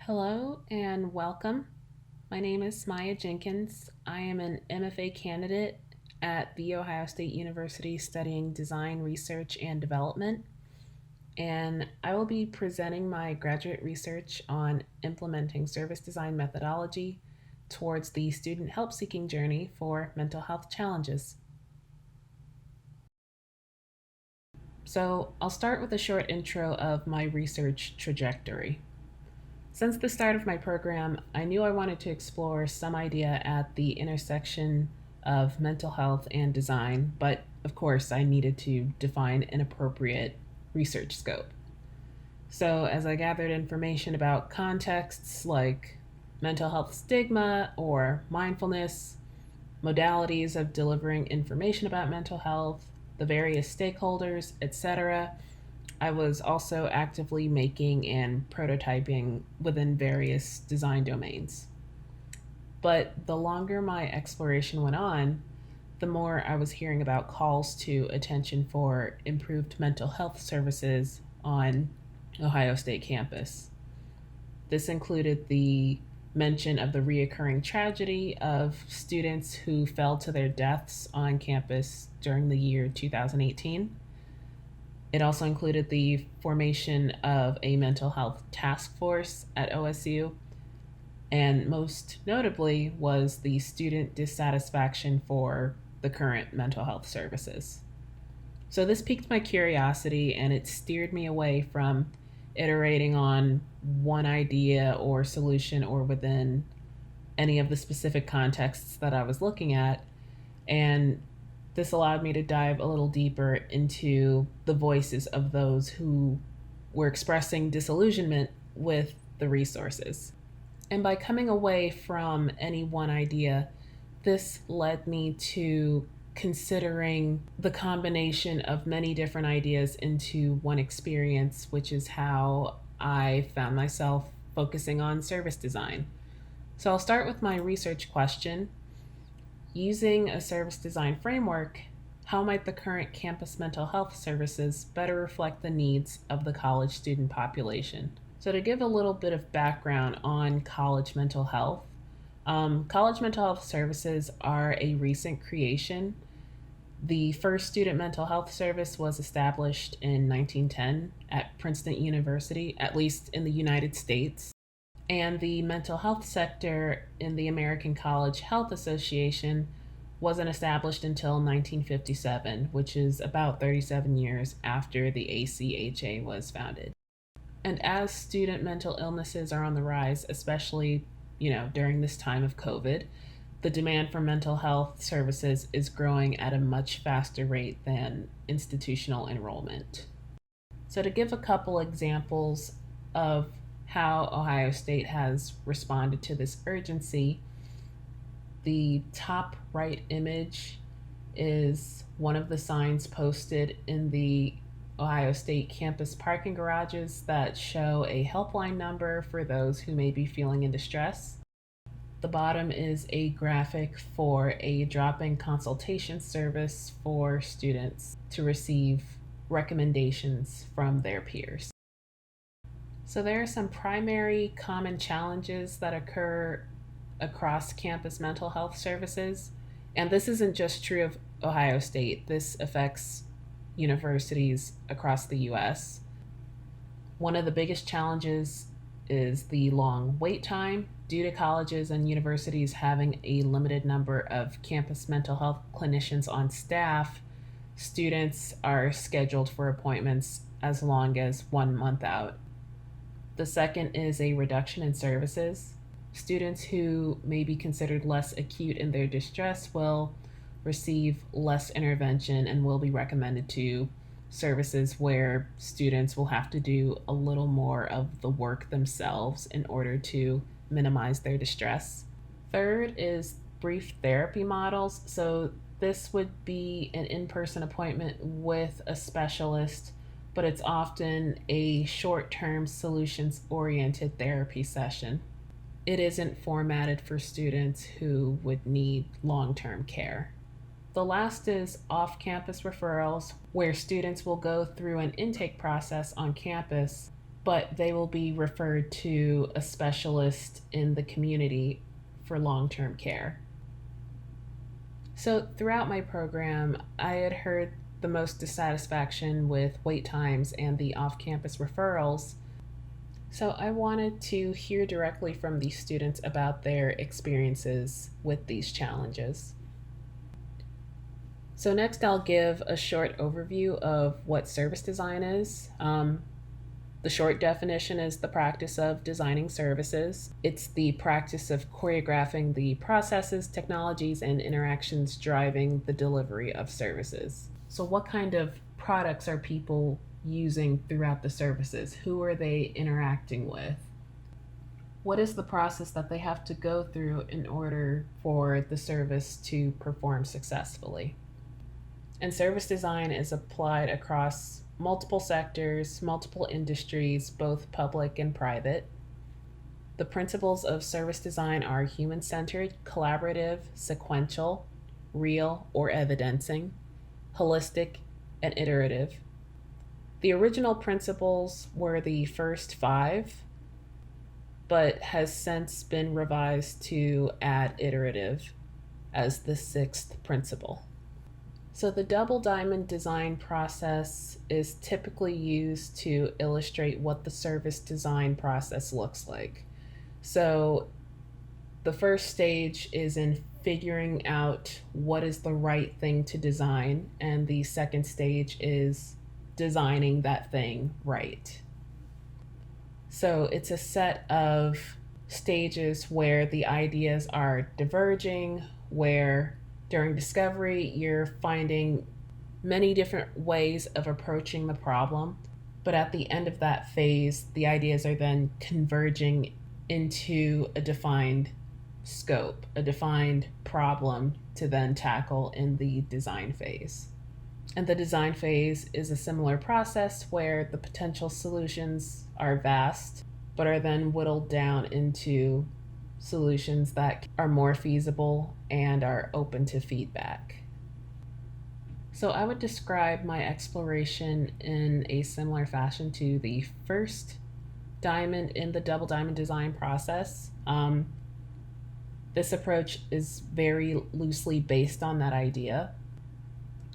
Hello and welcome. My name is Maya Jenkins. I am an MFA candidate at The Ohio State University studying design, research, and development. And I will be presenting my graduate research on implementing service design methodology towards the student help seeking journey for mental health challenges. So I'll start with a short intro of my research trajectory. Since the start of my program, I knew I wanted to explore some idea at the intersection of mental health and design, but of course, I needed to define an appropriate research scope. So, as I gathered information about contexts like mental health stigma or mindfulness, modalities of delivering information about mental health, the various stakeholders, etc., I was also actively making and prototyping within various design domains. But the longer my exploration went on, the more I was hearing about calls to attention for improved mental health services on Ohio State campus. This included the mention of the reoccurring tragedy of students who fell to their deaths on campus during the year 2018. It also included the formation of a mental health task force at OSU, and most notably was the student dissatisfaction for the current mental health services. So this piqued my curiosity and it steered me away from iterating on one idea or solution or within any of the specific contexts that I was looking at, and this allowed me to dive a little deeper into the voices of those who were expressing disillusionment with the resources. And by coming away from any one idea, this led me to considering the combination of many different ideas into one experience, which is how I found myself focusing on service design. So I'll start with my research question. Using a service design framework, how might the current campus mental health services better reflect the needs of the college student population? So, to give a little bit of background on college mental health, college mental health services are a recent creation. The first student mental health service was established in 1910 at Princeton University, at least in the United States. And the mental health sector in the American College Health Association wasn't established until 1957, which is about 37 years after the ACHA was founded. And as student mental illnesses are on the rise, especially, during this time of COVID, the demand for mental health services is growing at a much faster rate than institutional enrollment. So, to give a couple examples of how Ohio State has responded to this urgency, the top right image is one of the signs posted in the Ohio State campus parking garages that show a helpline number for those who may be feeling in distress. The bottom is a graphic for a drop-in consultation service for students to receive recommendations from their peers. So there are some primary common challenges that occur across campus mental health services. And this isn't just true of Ohio State, this affects universities across the US. One of the biggest challenges is the long wait time due to colleges and universities having a limited number of campus mental health clinicians on staff. Students are scheduled for appointments as long as 1 month out. The second is a reduction in services. Students who may be considered less acute in their distress will receive less intervention and will be recommended to services where students will have to do a little more of the work themselves in order to minimize their distress. Third is brief therapy models. So this would be an in-person appointment with a specialist, but it's often a short-term solutions-oriented therapy session. It isn't formatted for students who would need long-term care. The last is off-campus referrals, where students will go through an intake process on campus, but they will be referred to a specialist in the community for long-term care. So throughout my program, I had heard the most dissatisfaction with wait times and the off-campus referrals. So I wanted to hear directly from these students about their experiences with these challenges. So next I'll give a short overview of what service design is. The short definition is the practice of designing services. It's the practice of choreographing the processes, technologies, and interactions driving the delivery of services. So what kind of products are people using throughout the services? Who are they interacting with? What is the process that they have to go through in order for the service to perform successfully? And service design is applied across multiple sectors, multiple industries, both public and private. The principles of service design are human-centered, collaborative, sequential, real or evidencing, holistic, and iterative. The original principles were the first 5, but has since been revised to add iterative as the 6th principle. So the double diamond design process is typically used to illustrate what the service design process looks like. So the first stage is in figuring out what is the right thing to design, and the second stage is designing that thing right. So it's a set of stages where the ideas are diverging, where during discovery, you're finding many different ways of approaching the problem, but at the end of that phase, the ideas are then converging into a defined scope, a defined problem to then tackle in the design phase. And the design phase is a similar process where the potential solutions are vast, but are then whittled down into solutions that are more feasible and are open to feedback. So I would describe my exploration in a similar fashion to the first diamond in the double diamond design process. This approach is very loosely based on that idea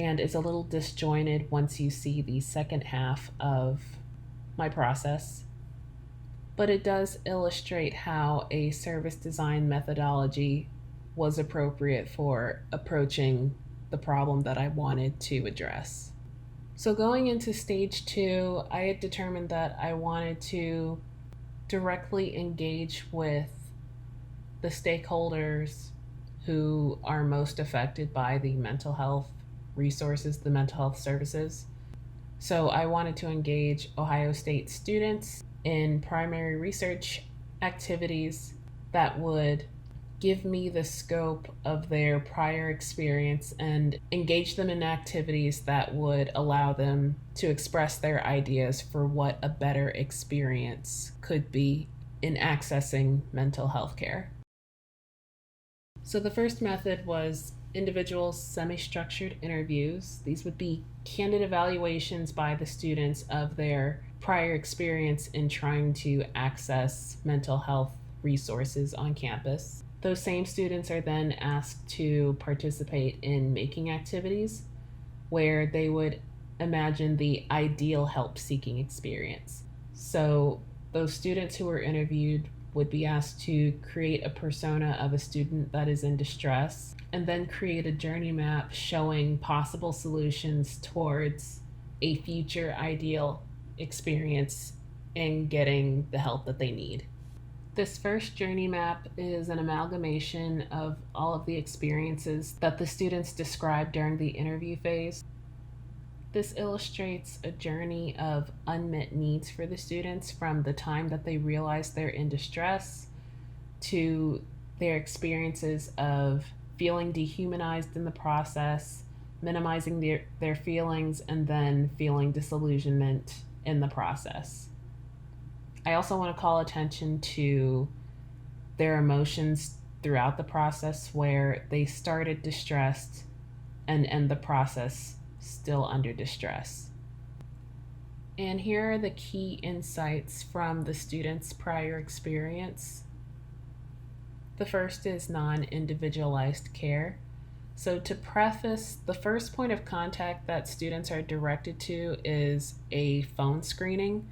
and is a little disjointed once you see the second half of my process. But it does illustrate how a service design methodology was appropriate for approaching the problem that I wanted to address. So going into stage 2, I had determined that I wanted to directly engage with the stakeholders who are most affected by the mental health resources, the mental health services. So I wanted to engage Ohio State students in primary research activities that would give me the scope of their prior experience and engage them in activities that would allow them to express their ideas for what a better experience could be in accessing mental health care. So the first method was individual semi-structured interviews. These would be candid evaluations by the students of their prior experience in trying to access mental health resources on campus. Those same students are then asked to participate in making activities where they would imagine the ideal help-seeking experience. So those students who were interviewed would be asked to create a persona of a student that is in distress and then create a journey map showing possible solutions towards a future ideal experience in getting the help that they need. This first journey map is an amalgamation of all of the experiences that the students described during the interview phase. This illustrates a journey of unmet needs for the students from the time that they realize they're in distress to their experiences of feeling dehumanized in the process, minimizing their feelings, and then feeling disillusionment in the process. I also want to call attention to their emotions throughout the process where they started distressed and end the process still under distress. And here are the key insights from the student's prior experience. The first is non-individualized care. So, to preface, the first point of contact that students are directed to is a phone screening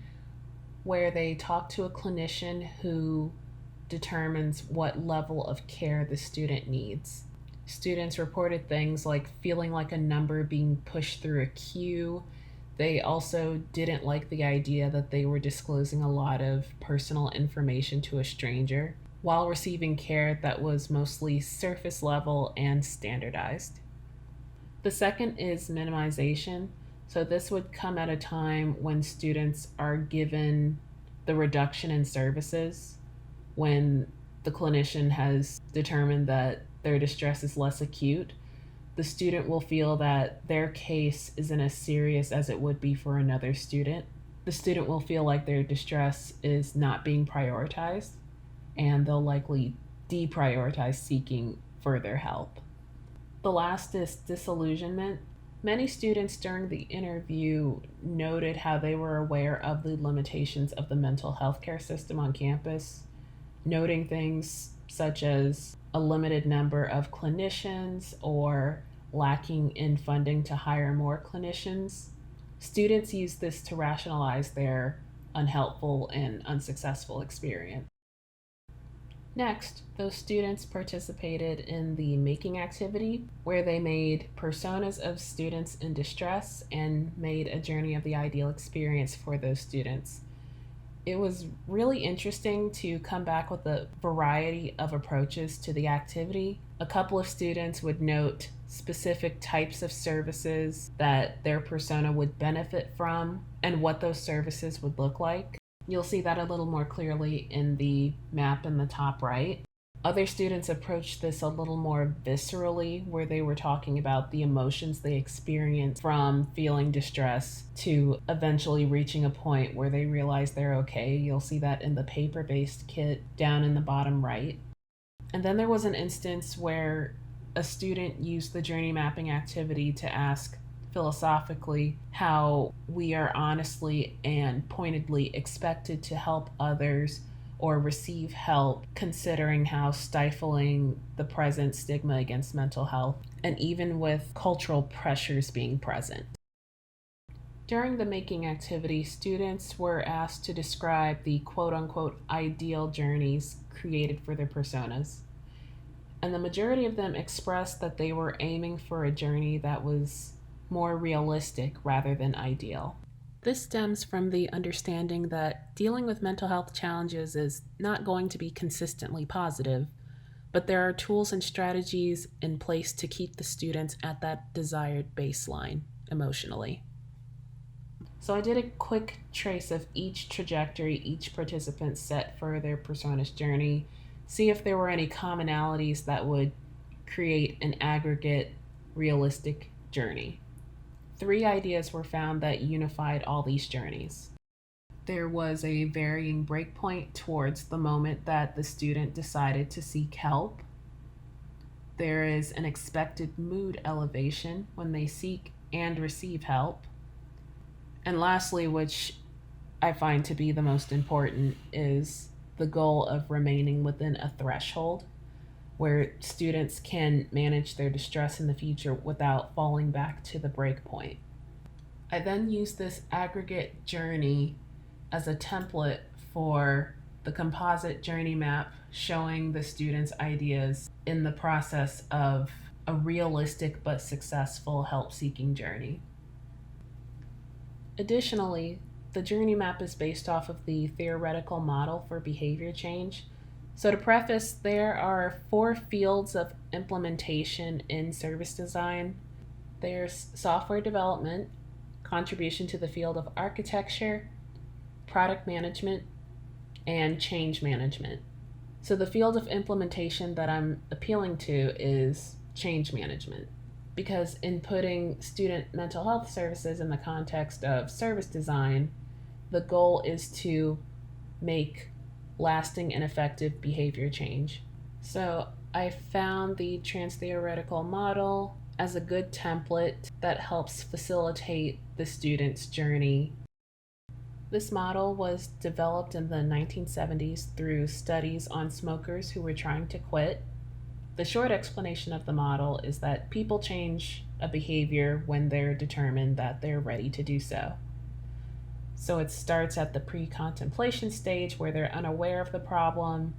where they talk to a clinician who determines what level of care the student needs. Students reported things like feeling like a number being pushed through a queue. They also didn't like the idea that they were disclosing a lot of personal information to a stranger while receiving care that was mostly surface level and standardized. The second is minimization. So, this would come at a time when students are given the reduction in services, when the clinician has determined that their distress is less acute. The student will feel that their case isn't as serious as it would be for another student. The student will feel like their distress is not being prioritized, and they'll likely deprioritize seeking further help. The last is disillusionment. Many students during the interview noted how they were aware of the limitations of the mental health care system on campus, noting things such as a limited number of clinicians or lacking in funding to hire more clinicians. Students use this to rationalize their unhelpful and unsuccessful experience. Next, those students participated in the making activity, where they made personas of students in distress and made a journey of the ideal experience for those students. It was really interesting to come back with a variety of approaches to the activity. A couple of students would note specific types of services that their persona would benefit from and what those services would look like. You'll see that a little more clearly in the map in the top right. Other students approached this a little more viscerally, where they were talking about the emotions they experienced from feeling distress to eventually reaching a point where they realize they're okay. You'll see that in the paper-based kit down in the bottom right. And then there was an instance where a student used the journey mapping activity to ask philosophically how we are honestly and pointedly expected to help others or receive help, considering how stifling the present stigma against mental health, and even with cultural pressures being present. During the making activity, students were asked to describe the quote unquote ideal journeys created for their personas. And the majority of them expressed that they were aiming for a journey that was more realistic rather than ideal. This stems from the understanding that dealing with mental health challenges is not going to be consistently positive, but there are tools and strategies in place to keep the students at that desired baseline emotionally. So I did a quick trace of each trajectory each participant set for their persona's journey, see if there were any commonalities that would create an aggregate, realistic journey. 3 ideas were found that unified all these journeys. There was a varying breakpoint towards the moment that the student decided to seek help. There is an expected mood elevation when they seek and receive help. And lastly, which I find to be the most important, is the goal of remaining within a threshold where students can manage their distress in the future without falling back to the breakpoint. I then use this aggregate journey as a template for the composite journey map showing the students' ideas in the process of a realistic but successful help-seeking journey. Additionally, the journey map is based off of the theoretical model for behavior change. So, to preface, there are 4 fields of implementation in service design. There's software development, contribution to the field of architecture, product management, and change management. So, the field of implementation that I'm appealing to is change management, because in putting student mental health services in the context of service design, the goal is to make lasting and effective behavior change. So I found the trans-theoretical model as a good template that helps facilitate the student's journey This model was developed in the 1970s through studies on smokers who were trying to quit. The short explanation of the model is that people change a behavior when they're determined that they're ready to do so. So it starts at the pre contemplation stage where they're unaware of the problem.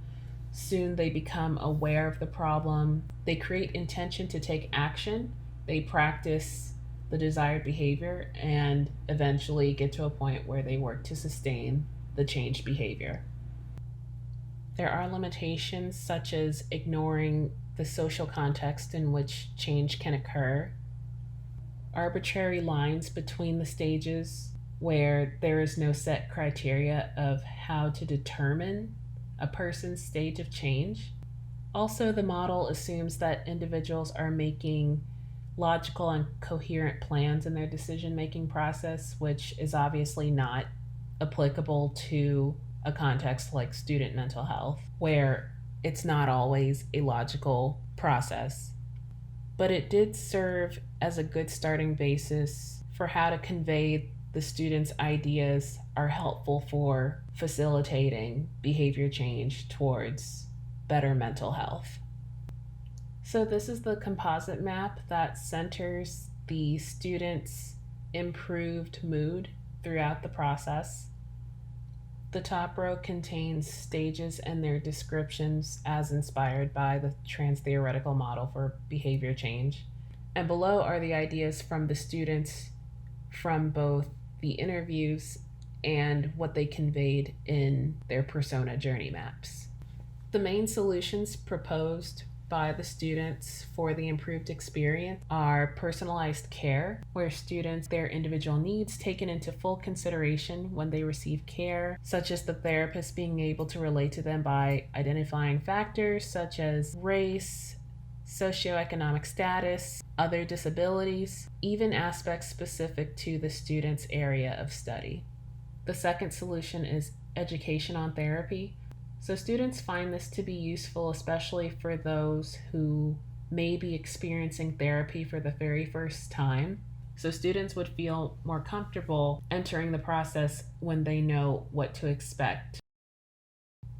Soon they become aware of the problem. They create intention to take action. They practice the desired behavior and eventually get to a point where they work to sustain the changed behavior. There are limitations such as ignoring the social context in which change can occur, arbitrary lines between the stages where there is no set criteria of how to determine a person's stage of change. Also, the model assumes that individuals are making logical and coherent plans in their decision making process, which is obviously not applicable to a context like student mental health, where it's not always a logical process. But it did serve as a good starting basis for how to convey the students' ideas are helpful for facilitating behavior change towards better mental health. So, this is the composite map that centers the students' improved mood throughout the process. The top row contains stages and their descriptions as inspired by the trans theoretical model for behavior change. And below are the ideas from the students from both the interviews and what they conveyed in their persona journey maps. The main solutions proposed by the students for the improved experience are personalized care, where students their individual needs taken into full consideration when they receive care, such as the therapist being able to relate to them by identifying factors such as race, socioeconomic status, other disabilities, even aspects specific to the student's area of study. The second solution is education on therapy. So students find this to be useful, especially for those who may be experiencing therapy for the very first time. So students would feel more comfortable entering the process when they know what to expect.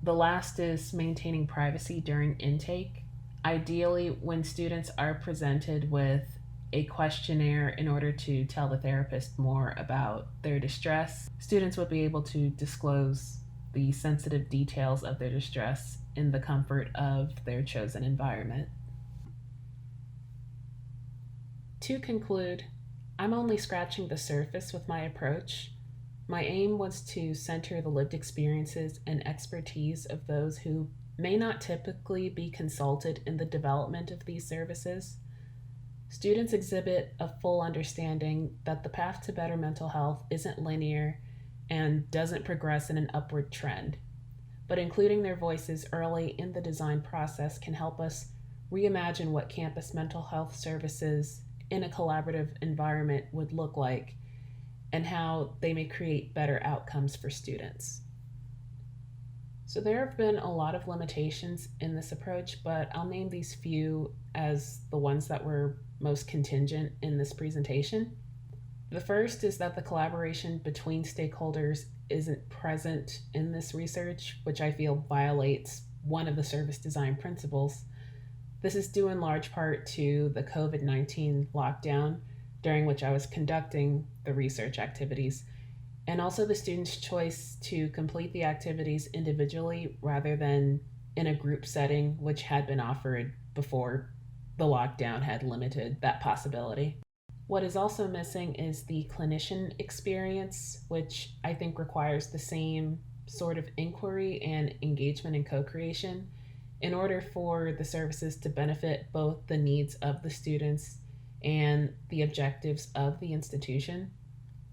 The last is maintaining privacy during intake. Ideally, when students are presented with a questionnaire in order to tell the therapist more about their distress, students would be able to disclose the sensitive details of their distress in the comfort of their chosen environment. To conclude, I'm only scratching the surface with my approach. My aim was to center the lived experiences and expertise of those who may not typically be consulted in the development of these services. Students exhibit a full understanding that the path to better mental health isn't linear and doesn't progress in an upward trend. But including their voices early in the design process can help us reimagine what campus mental health services in a collaborative environment would look like and how they may create better outcomes for students. So there have been a lot of limitations in this approach, but I'll name these few as the ones that were most contingent in this presentation. The first is that the collaboration between stakeholders isn't present in this research, which I feel violates one of the service design principles. This is due in large part to the COVID-19 lockdown, during which I was conducting the research activities, and also the students' choice to complete the activities individually rather than in a group setting, which had been offered before the lockdown had limited that possibility. What is also missing is the clinician experience, which I think requires the same sort of inquiry and engagement and co-creation in order for the services to benefit both the needs of the students and the objectives of the institution.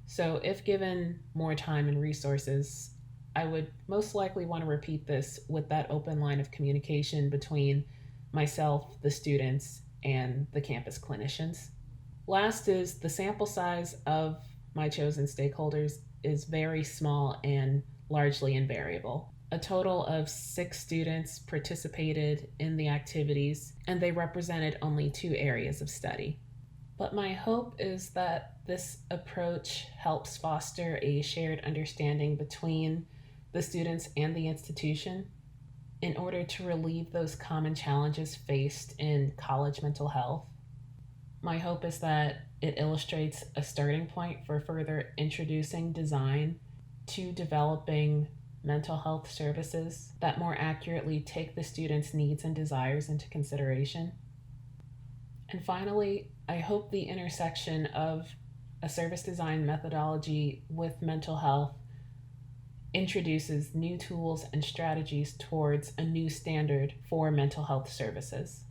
So if given more time and resources, I would most likely want to repeat this with that open line of communication between myself, the students, and the campus clinicians. Last is the sample size of my chosen stakeholders is very small and largely invariable. A total of 6 students participated in the activities, and they represented only 2 areas of study. But my hope is that this approach helps foster a shared understanding between the students and the institution in order to relieve those common challenges faced in college mental health. My hope is that it illustrates a starting point for further introducing design to developing mental health services that more accurately take the students' needs and desires into consideration. And finally, I hope the intersection of a service design methodology with mental health introduces new tools and strategies towards a new standard for mental health services.